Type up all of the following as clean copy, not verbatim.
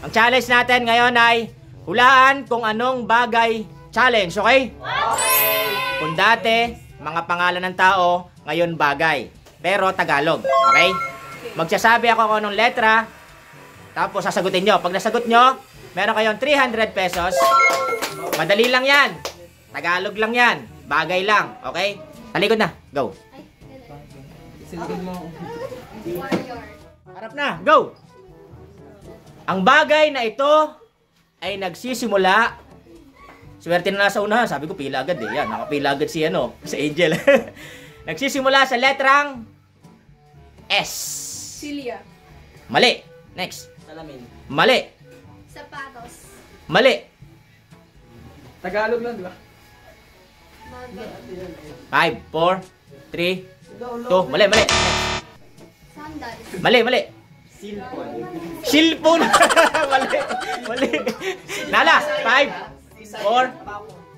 Ang challenge natin ngayon ay hulaan kung anong bagay challenge, okay? Okay! Kung dati, mga pangalan ng tao, ngayon bagay. Pero Tagalog, okay? Magsasabi ako kung anong letra, tapos sasagutin nyo. Pag nasagot nyo, meron kayong 300 pesos. Madali lang yan. Tagalog lang yan. Bagay lang, okay? Talikod na, go. Harap na, go! Ang bagay na ito ay nagsisimula. Swerte na nasa unahan. Sabi ko pila agad eh. Yan, nakapila agad si Angel. Nagsisimula sa letrang S. Celia. Mali. Next. Salamin. Mali. Sapatos. Mali. Tagalog lang, di ba? 5, 4, 3, 2. Mali, mali. Sandals. Mali, mali. Silpon. Silpon. Mali. Mali. Nala. 5, 4,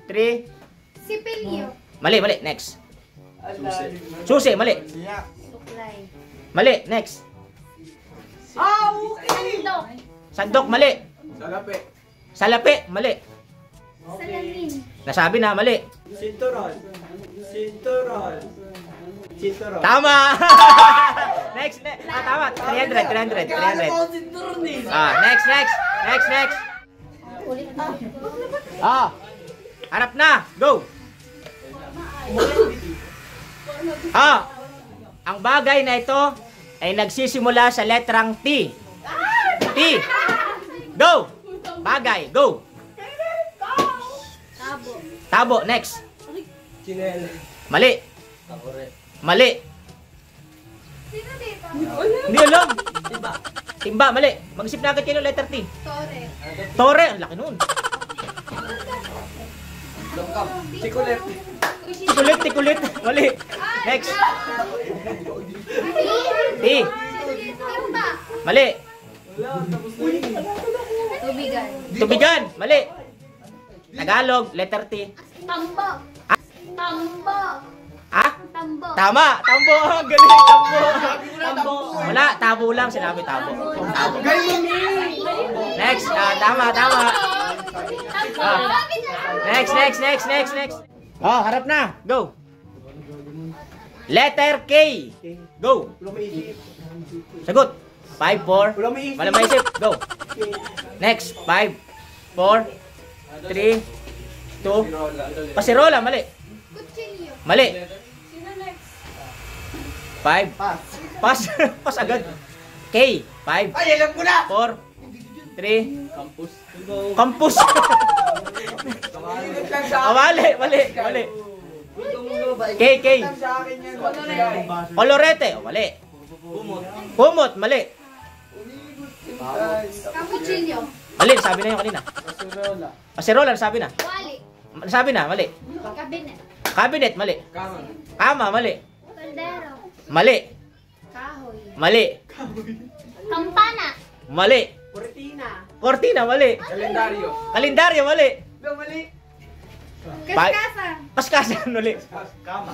3. Sipilyo. Mali, mali. Next. Susi. Mali. Suklay. Mali. Next. Sandok. Sandok. Mali. Salapi. Salapi. Mali. Salamin. Nasabi na. Mali. Sinturon. Sinturon. Sinturon. Tama. Next. Tama. 300. Next. Ulit na. Harap na. Go. Ang bagay na ito ay nagsisimula sa letrang T. T. Go. Bagay. Go. Tabo. Tabo. Next. Chinel. Mali. Takore. Mali. Sino dito? Hindi alam. Timba. Mali. Mag-isip na agad kayo ng letter T. Tore. Tore. Ang laki nun. Longkap. Sikulet. Tikulit. Mali. Next. T. Timba. Mali. Tubigan. Tubigan. Mali. Tagalog. Letter T. Tambo. Tambo. Ah? Tambo. Tama. Tambo. Ang galing. Tambo. Wala. Tabo lang. Sinabi tabo. Tabo. Next. Tama. Next. Harap na. Go. Letter K. Go. Sagot. 5, 4. Wala maisip. Go. Next. 5, 4, 3, 2. Pasirola. Mali. Kutsilyo. Mali. Sino next? 5. Pass. Pass agad. K. 5, Ay, alam ko na! 4, 3. Campus. Campus. Mali. K. Sa akin yan. Colorete. Mali. Kumot. Mali. Cappuccino. Mali. Sabi na yung kanina. Kasurola. Pasirola. Sabi na. Wali. Sabi na. Mali. Cabinet. Cabinet. Mali. Kama. Kama. Mali. Kaldero. Mali. Kahoy. Mali. Kampana. Mali. Cortina. Cortina. Mali. Kalendaryo. Kalendaryo. Mali. Mali. Kaskasan. Paskasan. Mali. Kama.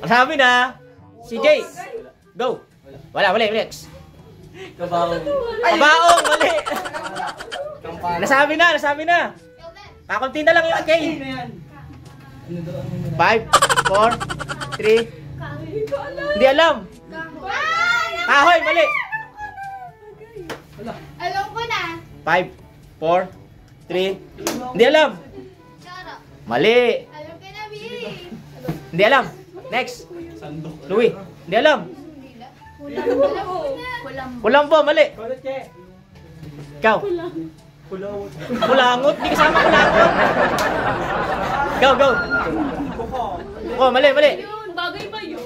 Sabi na. Si Jay. Go. Wala. Next. Kabaong. Kabaong. Mali. Kampana. Nasabi na. Kakunti na lang yung K. 5, 4, 3. Hindi alam. Kahoy. Mali. Alam ko na. 5, 4, 3. Hindi alam. Charo. Mali. Alam ko na, B. Hindi alam. Next. Louis. Hindi alam. Kulambo. Mali. Ikaw. Kulangot. Hindi kasama kulangot. Go. Oh, mali. Bagay ba yun?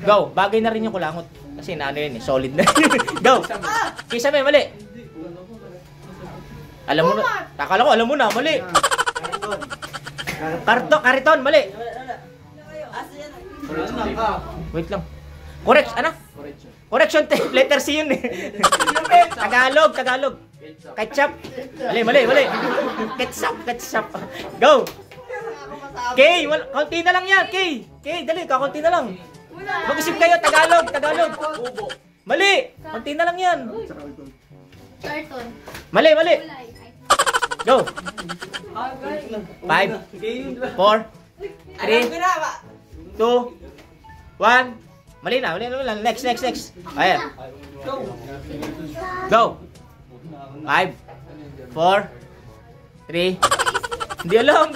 Go. Bagay na rin yung kulangot. Kasi naano yun eh. Solid na. Go. Kisa mali. Alam mo na. Takala ko alam mo na. Mali. Kariton. Mali. Wait lang. Correction. Letter C yun eh. Tagalog. Ketchup. Mali. Ketchup. Go. K. Kaunti na lang yan. K. Dali. Kakunti na lang. Mag-isip kayo. Tagalog. Mali. Kaunti na lang yan. Carton. Mali, mali. Kulay. Go. 5, 4, 3, 2, 1. Mali na, mali na. Next. Ayan. Go. 5, 4, 3. Hindi alam.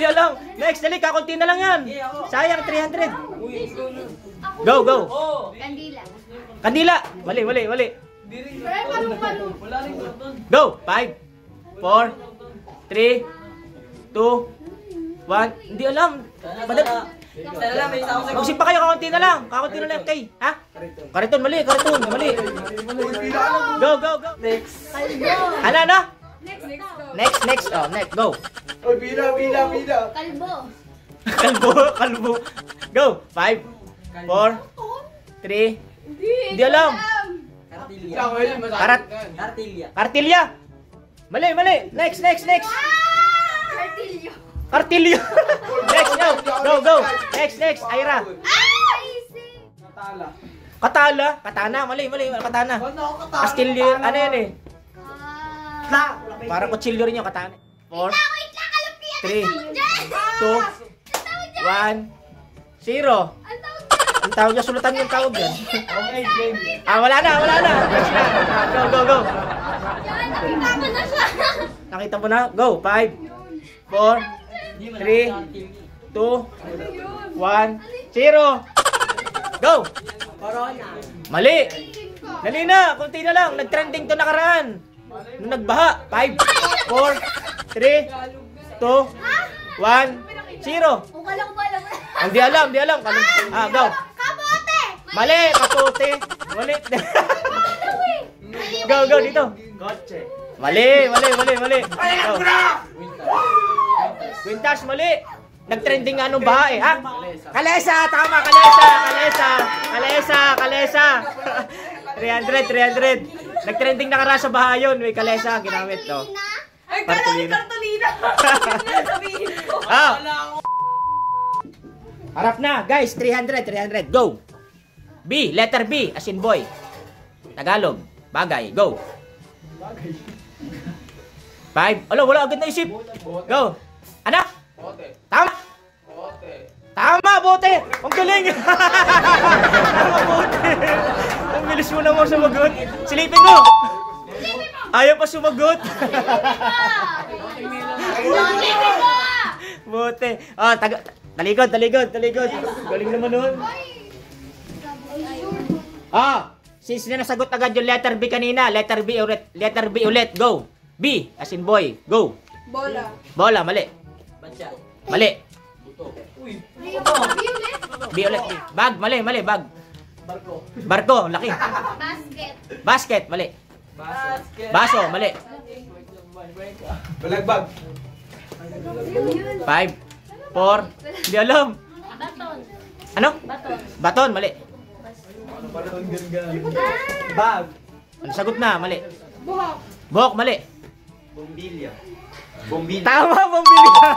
Next, dali, kakunti na lang yan. Sayang, 300. Go. Kandila. Kandila. Mali. Pero palong. Go. 5, 4, 3, 2, 1. Hindi alam. Magsip pa kayo, kakunti na lang. Kakunti na lang, okay? Ha? Kariton, mali. Go. Next. Kalbo. Ano? Next. Oh, next. Go. Oy, bila. Kalbo. Kalbo. Go. 5, 4, 3. Hindi alam. Kartilya. Mali. Next. Cartillo. Kartilyo. Next. Go. Next. Ira. Easy. Katana. Mali. Katana. Kastilyo. Ano yan eh? Parang kutsilyo rin yung katana. 4, 3, 2, 1, 0. Ang tawag niya, sulatan yung tawag yan. Okay, game. Wala na. Next na. Go. Nakita ko na siya. Nakita mo na? Go. 5, 4, 3, 2, 1, 0. Go. Mali. Dali na. Kunti na lang. Nag-trending to nakaraan. Nung nagbaha. 5, 4, 3, 2, 1, 0. Kung kala ko ba alam mo. Hindi alam. Go. Kamote. Mali. Kapote. Mali. Go. Dito. Kotse. Mali. Go. Quintas, mali. Nag-trending nga nung baha eh, ha? Kalesa, tama, kalesa. 300. Nag-trending na karasa baha yun. May kalesa, ginamit, no? Ay, Cartolina. Sabihin ko. Harap na, guys. 300. Go. B, letter B, as in boy. Tagalog, bagay. Go. 5. Wala agad na isip. Go. Anak. Tama. Tama, bote. Ang galing. Tama, bote. Ang bilis mo naman sumagot. Silipin mo. Ayaw pa sumagot. Bote. Taligod. Galing naman nun. Since na nasagot agad yung letter B kanina, letter B ulit. Go. B, as in boy. Go. Bola, mali. Mali. B ulit. Bag, mali. Bag. Barko, laki. Basket, mali. Baso, mali. Balagbag. 5, 4, hindi alam. Baton. Ano? Baton, mali. Bag. Ano sagot na? Mali. Buhok, mali. Bombilya. Tama, bombilya.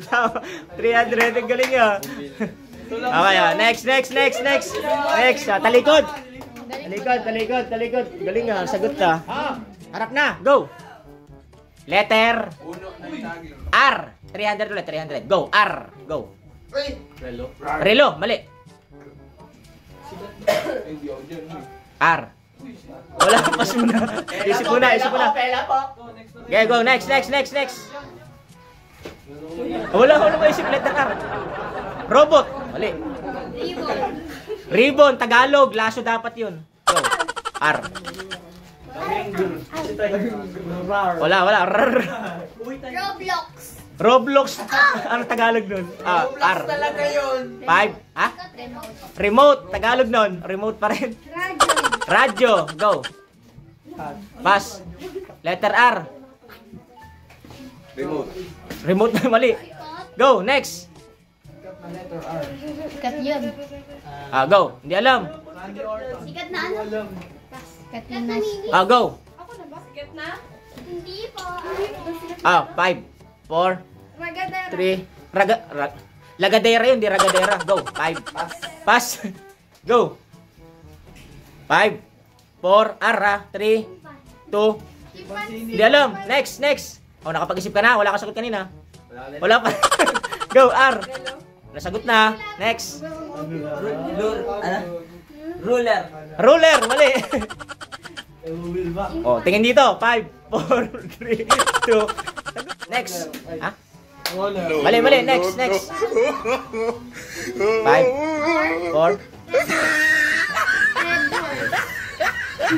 Tama. 300, ang galing ah. Okay, next. Talikod. Galing ah, sagot ka. Harap na, go. Letter R. 300 ulit, 300. Go, R. Go. Relo, mali. R. Wala, pas muna. Isip muna. Okay, go, next. Wala pa isip, letter R. Robot, mali. Ribbon, Tagalog, laso dapat yun. Go, R. Wala. Roblox. Ano Tagalog nun? R. Talaga yun. 5. Ha? Remote. Tagalog nun. Remote pa rin. Radyo. Go. Pass. Letter R. Remote na mali. Go. Next. Sikat yun. Go. Hindi alam. Sikat na ano? Sikat na. Go. Ako na ba? Sikat na? Hindi po. 5, 4, 3. Lagadera yun, di ragadera. Go. 5. Pass. Go. 5, 4, R. 3, 2, Hindi alam. Next, next. Oh, nakapag-isip ka na. Wala ka sagot kanina. Wala pa. Go, R. Nasagot na. Next. Ruler. Ruler, mali. Oh, tingin dito. 5, 4, 3, 2. Next. Ha? Mali, mali. Next, next. 5, 4.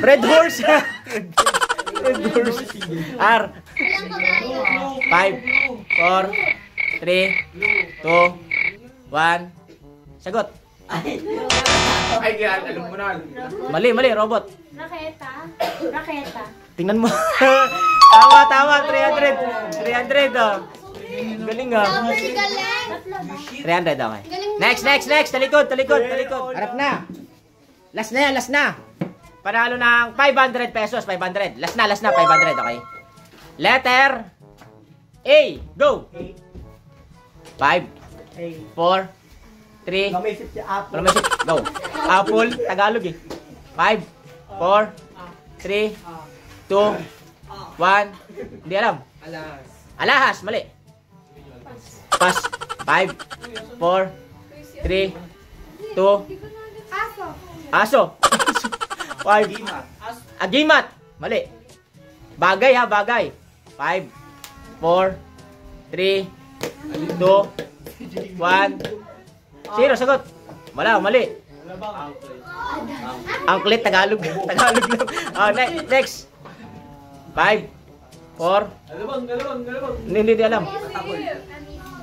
Red horse. Red horse. R. 5, 4, 3, 2, 1. Sagot. Ay, yan. Alam mo na. Mali, mali. Robot. Raketa. Raketa. Tingnan mo. Tama, tama. 300. 300, oh. Galing, ah. Galing. 300, okay. Next, next, next. Talikod, talikod, talikod. Harap na. Last na yan, last na. Panalo ng 500 pesos. 500. Last na, 500, okay. Letter A. Go. 5, 4, 3. Namaisip si Apple. Wala may isip. Go. Apple. Tagalog eh. 5, 4, 3, 2, 1. Hindi alam. Alahas. Mali. Pass. 5, 4, 3, 2. Aso. Aso. 5. Agimat. Mali. Bagay ha, bagay. 5, 4, 3, 2, 1. Zero, sagot. Wala, mali. Angklet, Tagalog. Tagalog lang. Oh, next. 5, 4. Galawang. Hindi alam.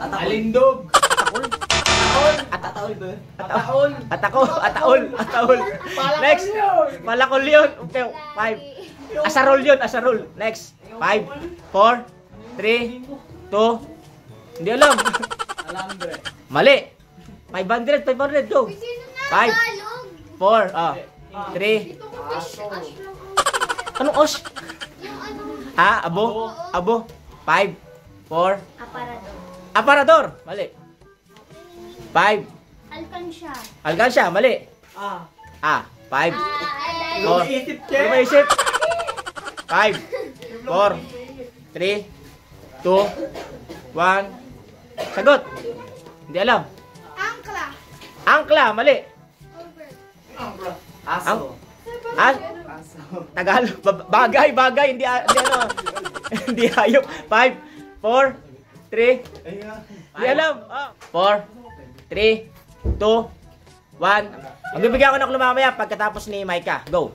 Alindog. Ataol. Ataol. Ataol. Next. Palakol yun. Okay, 5. Asarol. Next. 5, 4, 3, 2. Hindi alam. Alambre. Mali. 500, go. 5, 4, 3. Anong os? Ah, abo. 5, 4. Aparador. Aparador. Mali. 5. Alkansya. Alkansya. Mali. 5, 4. Isip Lumaisip. 5, 4, 3, 2, 1. Sagot. Hindi alam. Angkla. Angkla. Mali. Aso. Tagalog. Bagay. Hindi ano. Hindi hayop. 5, 4, 3. Hindi alam. 4, 3, 2, 1. Magbibigyan ko ng lumamaya pagkatapos ni Micah. Go.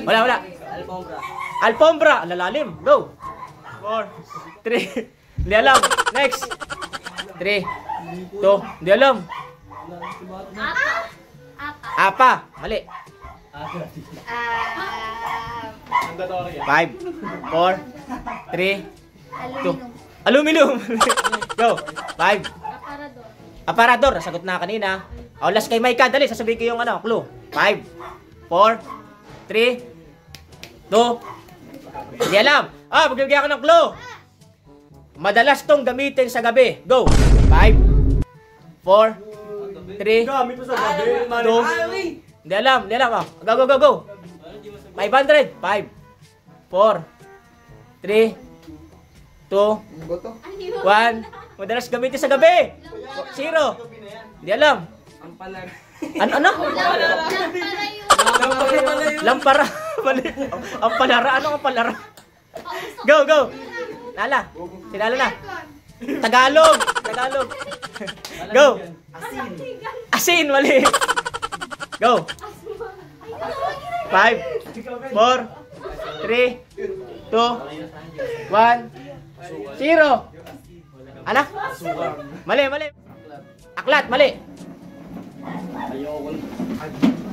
Wala. Alfombra. Lalalim. Go. 4, 3. Hindi alam. Next. 3, 2. Hindi alam. Apa. Mali. 5, 4, 3, 2. Aluminum. Go. 5. Aparador. Aparador. Nasagot na kanina. O, last kay Micah. Dali, sasabihin ko yung clue. 5, 4, 3, 2. Hindi alam. Magbibigyan ako ng clue. Madalas tong gamitin sa gabi. Go. 5, 4, 3, 2. Hindi alam. Go. 500. 5, 4, 3, 2, 1. Madalas gamitin sa gabi. 0. Hindi alam. Ano? Lampara. Mali. Ang palara. Ano ang palara? Go. Lala. Sinala na. Tagalog. Go. Asin. Mali. Go. 5, 4, 3, 2, 1. 0. Ano? Mali. Aklat. Mali.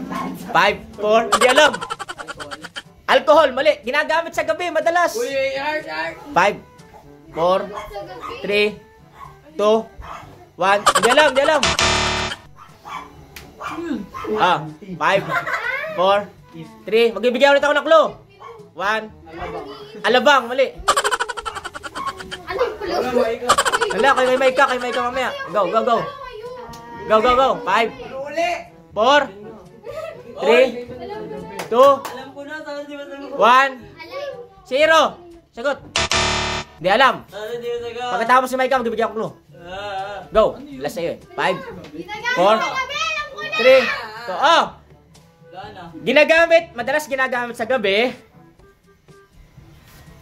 5, 4. Hindi alam. Alcohol. Mali. Ginagamit sa gabi madalas. 5, 4, 3, 2, 1. Hindi alam. 5, 4, 3. Magbibigyan ulit ako ng clue. 1. Alabang. Mali. Ano yung clue? Wala, kay Micah mamaya. Go. 5, 4, 3, 2, 1. Zero. Sagot. Hindi alam. Ano di yung sagot? Pagkatapos ni Micah, magbibigyan ko clue. Go. Last sa'yo eh. 5, 4, 3, 2, oh! Ginagamit, madalas ginagamit sa gabi.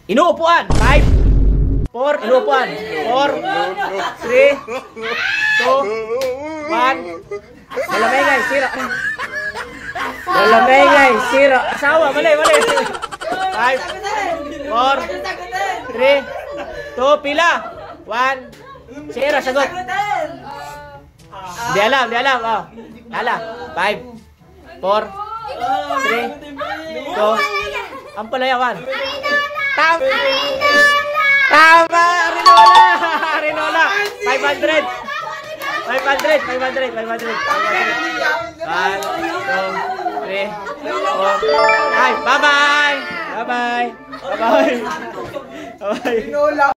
Inuupuan. 5, 4, inuupuan. 4, 3, 2, 1. Malamengay, zero. Malamengay, zero. Asawa, mali. 5, 4, 3, 2, pila. 1, zero, sagot. Di alam. Oh. Lala. 5, 4, 3, 2. Ang palayawan. Tama. Arinola. 500. 1, 2, 3, 4. Bye. Bye-bye.